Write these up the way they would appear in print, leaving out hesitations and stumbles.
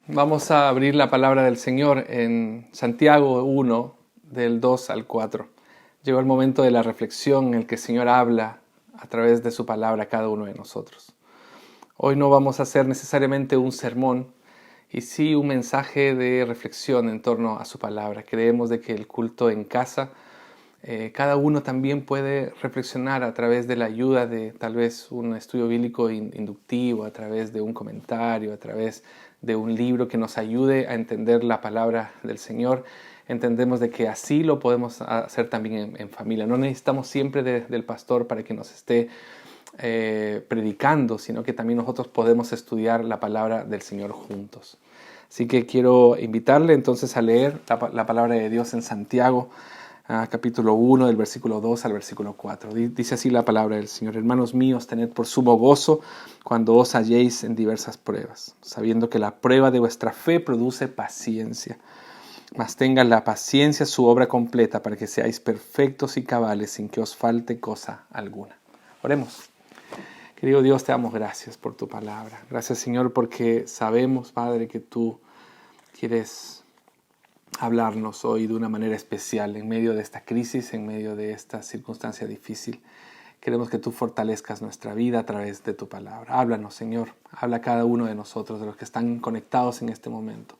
Vamos a abrir la palabra del Señor en Santiago 1, del 2 al 4. Llegó el momento de la reflexión en el que el Señor habla a través de su palabra a cada uno de nosotros. Hoy no vamos a hacer necesariamente un sermón, y sí un mensaje de reflexión en torno a su palabra. Creemos de que el culto en casa, cada uno también puede reflexionar a través de la ayuda de tal vez un estudio bíblico inductivo, a través de un comentario, a través de un libro que nos ayude a entender la palabra del Señor. Entendemos de que así lo podemos hacer también en familia. No necesitamos siempre del pastor para que nos esté predicando, sino que también nosotros podemos estudiar la palabra del Señor juntos. Así que quiero invitarle entonces a leer la palabra de Dios en Santiago, capítulo 1, del versículo 2 al versículo 4. Dice así la palabra del Señor: Hermanos míos, tened por sumo gozo cuando os halléis en diversas pruebas, sabiendo que la prueba de vuestra fe produce paciencia. Mas tenga la paciencia su obra completa, para que seáis perfectos y cabales, sin que os falte cosa alguna. Oremos. Querido Dios, te damos gracias por tu palabra. Gracias, Señor, porque sabemos, Padre, que tú quieres hablarnos hoy de una manera especial en medio de esta crisis, en medio de esta circunstancia difícil. Queremos que tú fortalezcas nuestra vida a través de tu palabra. Háblanos, Señor. Habla a cada uno de nosotros, de los que están conectados en este momento.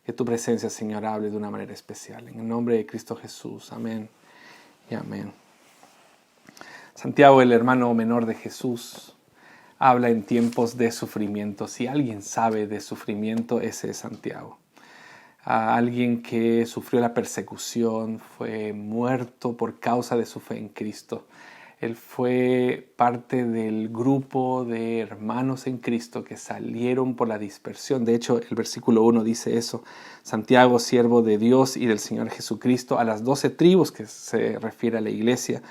Que tu presencia, Señor, hable de una manera especial. En el nombre de Cristo Jesús. Amén y amén. Santiago, el hermano menor de Jesús, habla en tiempos de sufrimiento. Si alguien sabe de sufrimiento, ese es Santiago. A alguien que sufrió la persecución, fue muerto por causa de su fe en Cristo. Él fue parte del grupo de hermanos en Cristo que salieron por la dispersión. De hecho, el versículo 1 dice eso: Santiago, siervo de Dios y del Señor Jesucristo, a las 12 tribus, que se refiere a la iglesia,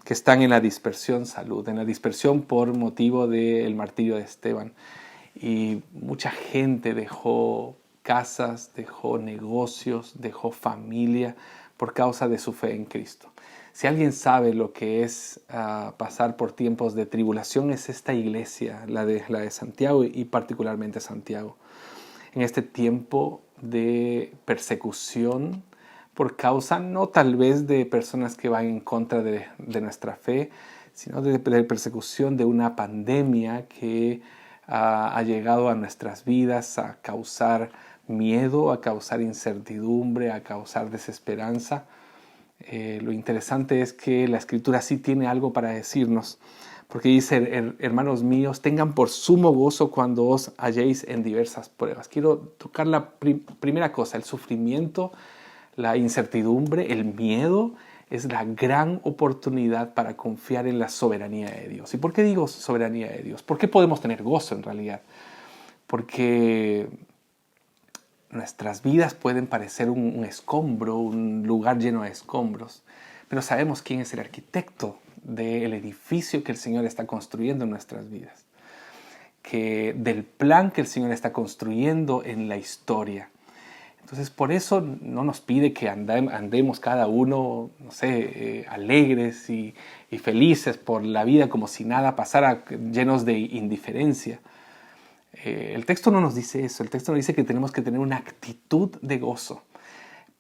que están en la dispersión, salud. En la dispersión por motivo del martirio de Esteban. Y mucha gente dejó casas, dejó negocios, dejó familia por causa de su fe en Cristo. Si alguien sabe lo que es pasar por tiempos de tribulación, es esta iglesia, la de Santiago, y particularmente Santiago. En este tiempo de persecución, por causa no tal vez de personas que van en contra de nuestra fe, sino de persecución de una pandemia que ha llegado a nuestras vidas a causar miedo, a causar incertidumbre, a causar desesperanza. Lo interesante es que la Escritura sí tiene algo para decirnos, porque dice: hermanos míos, tengan por sumo gozo cuando os halléis en diversas pruebas. Quiero tocar la primera cosa: el sufrimiento, la incertidumbre, el miedo es la gran oportunidad para confiar en la soberanía de Dios. ¿Y por qué digo soberanía de Dios? ¿Por qué podemos tener gozo en realidad? Porque nuestras vidas pueden parecer un escombro, un lugar lleno de escombros, pero sabemos quién es el arquitecto del edificio que el Señor está construyendo en nuestras vidas, del plan que el Señor está construyendo en la historia. Entonces, por eso no nos pide que andemos cada uno, no sé, alegres y felices por la vida como si nada pasara, llenos de indiferencia. El texto no nos dice eso. El texto nos dice que tenemos que tener una actitud de gozo,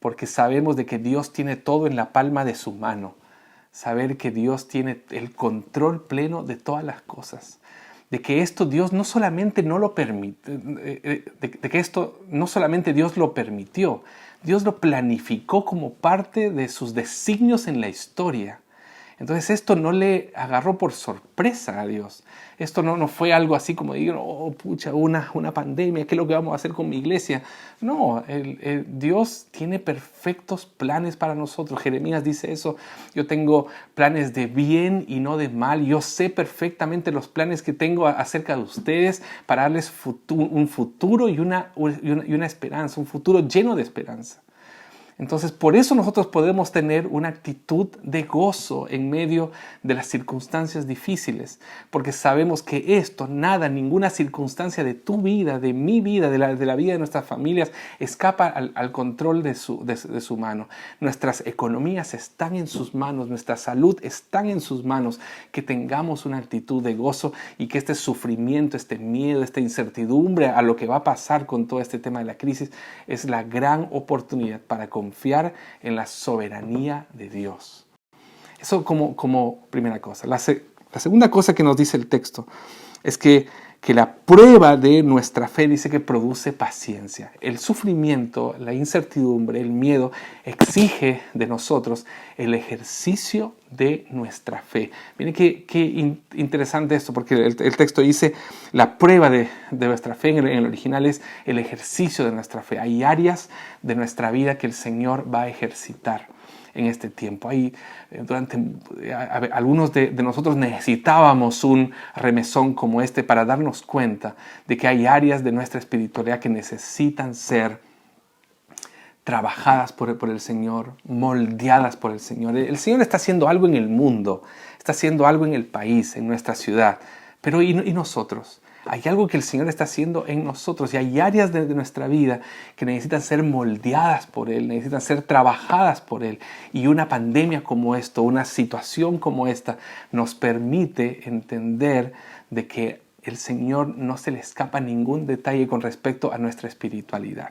porque sabemos de que Dios tiene todo en la palma de su mano. Saber que Dios tiene el control pleno de todas las cosas. De que esto Dios no solamente no lo permite, de que esto no solamente Dios lo permitió, Dios lo planificó como parte de sus designios en la historia. Entonces esto no le agarró por sorpresa a Dios. Esto no fue algo así como digo, oh pucha, una pandemia, ¿qué es lo que vamos a hacer con mi iglesia? No, Dios tiene perfectos planes para nosotros. Jeremías dice eso: yo tengo planes de bien y no de mal. Yo sé perfectamente los planes que tengo acerca de ustedes para darles un futuro y una esperanza, un futuro lleno de esperanza. Entonces, por eso nosotros podemos tener una actitud de gozo en medio de las circunstancias difíciles, porque sabemos que esto, nada, ninguna circunstancia de tu vida, de mi vida, de la vida de nuestras familias, escapa al control de su mano. Nuestras economías están en sus manos, nuestra salud está en sus manos. Que tengamos una actitud de gozo y que este sufrimiento, este miedo, esta incertidumbre a lo que va a pasar con todo este tema de la crisis es la gran oportunidad para confiar en la soberanía de Dios. Eso como primera cosa. La segunda cosa que nos dice el texto es que la prueba de nuestra fe dice que produce paciencia. El sufrimiento, la incertidumbre, el miedo exige de nosotros el ejercicio de nuestra fe. Miren qué interesante esto, porque el texto dice la prueba de nuestra fe en el original es el ejercicio de nuestra fe. Hay áreas de nuestra vida que el Señor va a ejercitar en este tiempo. Algunos de nosotros necesitábamos un remesón como este para darnos cuenta de que hay áreas de nuestra espiritualidad que necesitan ser trabajadas por el Señor, moldeadas por el Señor. El Señor está haciendo algo en el mundo, está haciendo algo en el país, en nuestra ciudad, pero ¿y nosotros? Hay algo que el Señor está haciendo en nosotros y hay áreas de nuestra vida que necesitan ser moldeadas por Él, necesitan ser trabajadas por Él. Y una pandemia como esto, una situación como esta, nos permite entender de que el Señor no se le escapa ningún detalle con respecto a nuestra espiritualidad.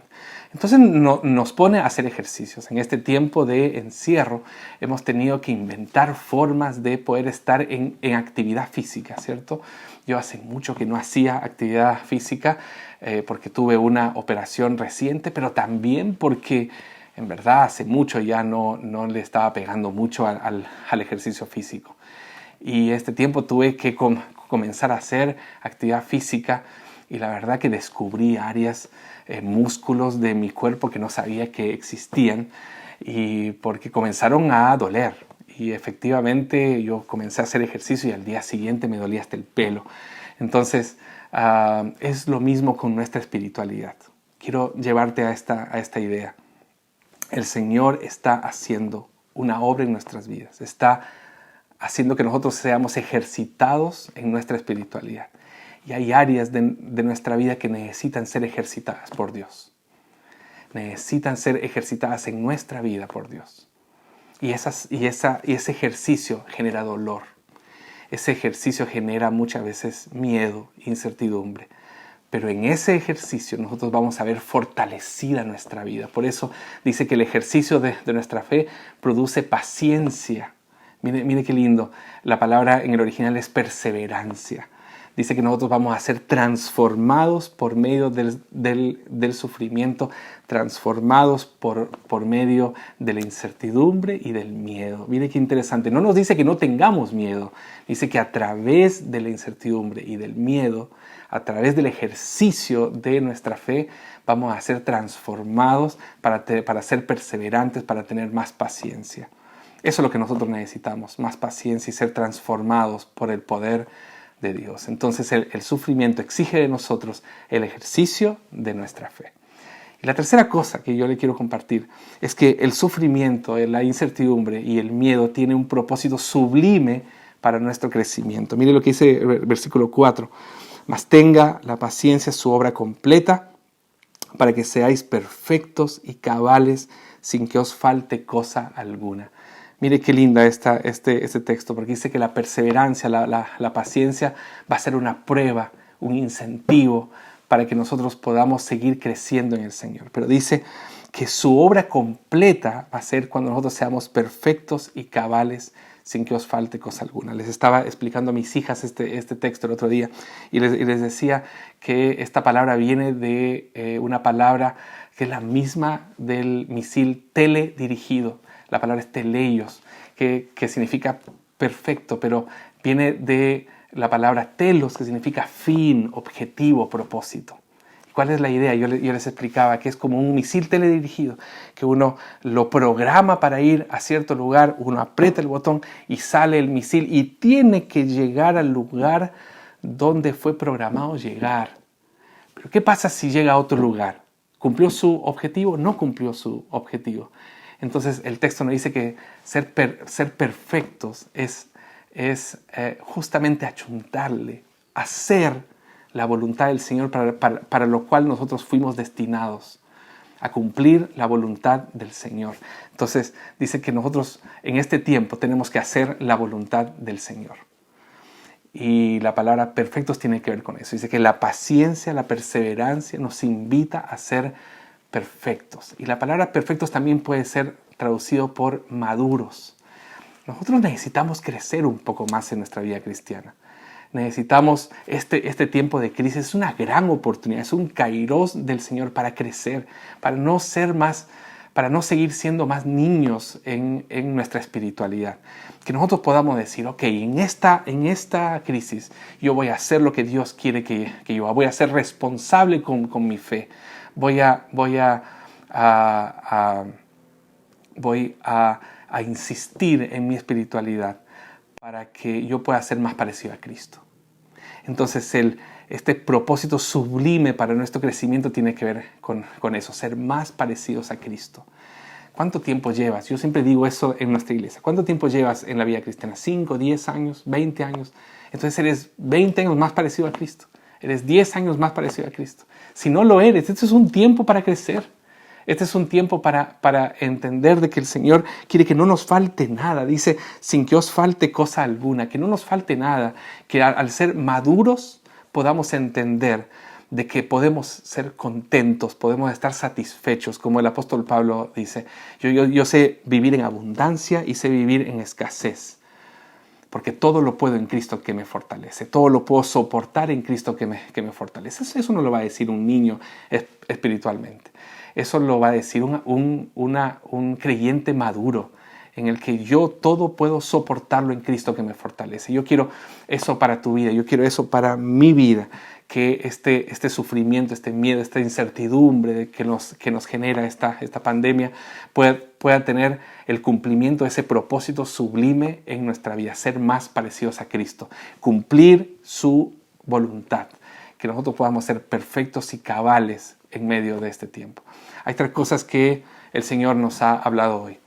Entonces nos pone a hacer ejercicios. En este tiempo de encierro hemos tenido que inventar formas de poder estar en actividad física, ¿cierto? Yo hace mucho que no hacía actividad física porque tuve una operación reciente, pero también porque en verdad hace mucho ya no le estaba pegando mucho al ejercicio físico. Y este tiempo tuve que comenzar a hacer actividad física y la verdad que descubrí áreas, músculos de mi cuerpo que no sabía que existían y porque comenzaron a doler. Y efectivamente yo comencé a hacer ejercicio y al día siguiente me dolía hasta el pelo. Entonces es lo mismo con nuestra espiritualidad. Quiero llevarte a esta idea. El Señor está haciendo una obra en nuestras vidas. Está haciendo que nosotros seamos ejercitados en nuestra espiritualidad. Y hay áreas de nuestra vida que necesitan ser ejercitadas por Dios. Necesitan ser ejercitadas en nuestra vida por Dios. Y ese ejercicio genera dolor. Ese ejercicio genera muchas veces miedo, incertidumbre. Pero en ese ejercicio nosotros vamos a ver fortalecida nuestra vida. Por eso dice que el ejercicio de nuestra fe produce paciencia. Mire qué lindo. La palabra en el original es perseverancia. Dice que nosotros vamos a ser transformados por medio del sufrimiento, transformados por medio de la incertidumbre y del miedo. Mire qué interesante. No nos dice que no tengamos miedo. Dice que a través de la incertidumbre y del miedo, a través del ejercicio de nuestra fe, vamos a ser transformados para ser perseverantes, para tener más paciencia. Eso es lo que nosotros necesitamos, más paciencia y ser transformados por el poder de Dios. Entonces el sufrimiento exige de nosotros el ejercicio de nuestra fe. Y la tercera cosa que yo le quiero compartir es que el sufrimiento, la incertidumbre y el miedo tienen un propósito sublime para nuestro crecimiento. Mire lo que dice el versículo 4. Mas tenga la paciencia su obra completa para que seáis perfectos y cabales sin que os falte cosa alguna. Mire qué linda este texto, porque dice que la perseverancia, la paciencia va a ser una prueba, un incentivo para que nosotros podamos seguir creciendo en el Señor. Pero dice que su obra completa va a ser cuando nosotros seamos perfectos y cabales sin que os falte cosa alguna. Les estaba explicando a mis hijas este texto el otro día y les decía que esta palabra viene de una palabra que es la misma del misil teledirigido. La palabra es teleios, que significa perfecto, pero viene de la palabra telos, que significa fin, objetivo, propósito. ¿Cuál es la idea? Yo les explicaba que es como un misil teledirigido, que uno lo programa para ir a cierto lugar, uno aprieta el botón y sale el misil y tiene que llegar al lugar donde fue programado llegar. Pero ¿qué pasa si llega a otro lugar? ¿Cumplió su objetivo? No cumplió su objetivo. Entonces el texto nos dice que ser perfectos es justamente achuntarle, hacer la voluntad del Señor para lo cual nosotros fuimos destinados, a cumplir la voluntad del Señor. Entonces dice que nosotros en este tiempo tenemos que hacer la voluntad del Señor. Y la palabra perfectos tiene que ver con eso. Dice que la paciencia, la perseverancia nos invita a ser perfectos. Y la palabra perfectos también puede ser traducido por maduros. Nosotros necesitamos crecer un poco más en nuestra vida cristiana. Necesitamos este tiempo de crisis. Es una gran oportunidad, es un kairos del Señor para crecer, para no seguir siendo más niños en nuestra espiritualidad. Que nosotros podamos decir, ok, en esta crisis yo voy a hacer lo que Dios quiere que yo haga. Voy a ser responsable con mi fe. Voy a insistir en mi espiritualidad para que yo pueda ser más parecido a Cristo. Entonces este propósito sublime para nuestro crecimiento tiene que ver con eso, ser más parecidos a Cristo. ¿Cuánto tiempo llevas? Yo siempre digo eso en nuestra iglesia. ¿Cuánto tiempo llevas en la vida cristiana? ¿5, 10 años, 20 años? Entonces eres 20 años más parecido a Cristo. Eres 10 años más parecido a Cristo. Si no lo eres, este es un tiempo para crecer. Este es un tiempo para entender de que el Señor quiere que no nos falte nada. Dice, sin que os falte cosa alguna, que no nos falte nada. Que al ser maduros podamos entender de que podemos ser contentos, podemos estar satisfechos, como el apóstol Pablo dice. Yo sé vivir en abundancia y sé vivir en escasez. Porque todo lo puedo en Cristo que me fortalece. Todo lo puedo soportar en Cristo que me fortalece. Eso no lo va a decir un niño espiritualmente. Eso lo va a decir un creyente maduro, en el que yo todo puedo soportarlo en Cristo que me fortalece. Yo quiero eso para tu vida, yo quiero eso para mi vida, que este sufrimiento, este miedo, esta incertidumbre que nos genera esta pandemia pueda tener el cumplimiento de ese propósito sublime en nuestra vida, ser más parecidos a Cristo, cumplir su voluntad, que nosotros podamos ser perfectos y cabales en medio de este tiempo. Hay tres cosas que el Señor nos ha hablado hoy.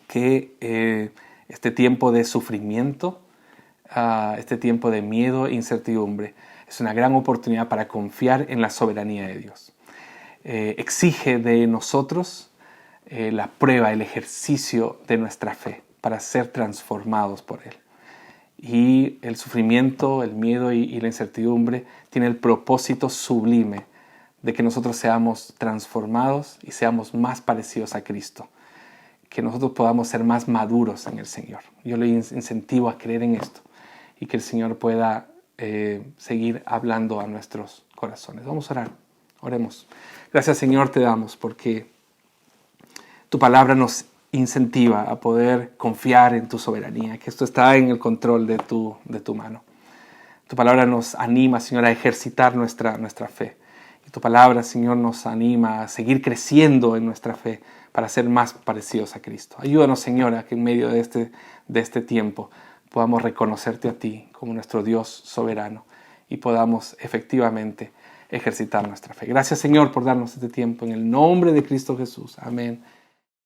Que este tiempo de sufrimiento, este tiempo de miedo e incertidumbre, es una gran oportunidad para confiar en la soberanía de Dios. Exige de nosotros la prueba, el ejercicio de nuestra fe para ser transformados por Él. Y el sufrimiento, el miedo y la incertidumbre tiene el propósito sublime de que nosotros seamos transformados y seamos más parecidos a Cristo. Que nosotros podamos ser más maduros en el Señor. Yo le incentivo a creer en esto y que el Señor pueda seguir hablando a nuestros corazones. Vamos a orar. Oremos. Gracias, Señor, te damos porque tu palabra nos incentiva a poder confiar en tu soberanía, que esto está en el control de tu mano. Tu palabra nos anima, Señor, a ejercitar nuestra fe. Y tu palabra, Señor, nos anima a seguir creciendo en nuestra fe para ser más parecidos a Cristo. Ayúdanos, Señor, a que en medio de este tiempo podamos reconocerte a ti como nuestro Dios soberano y podamos efectivamente ejercitar nuestra fe. Gracias, Señor, por darnos este tiempo. En el nombre de Cristo Jesús. Amén.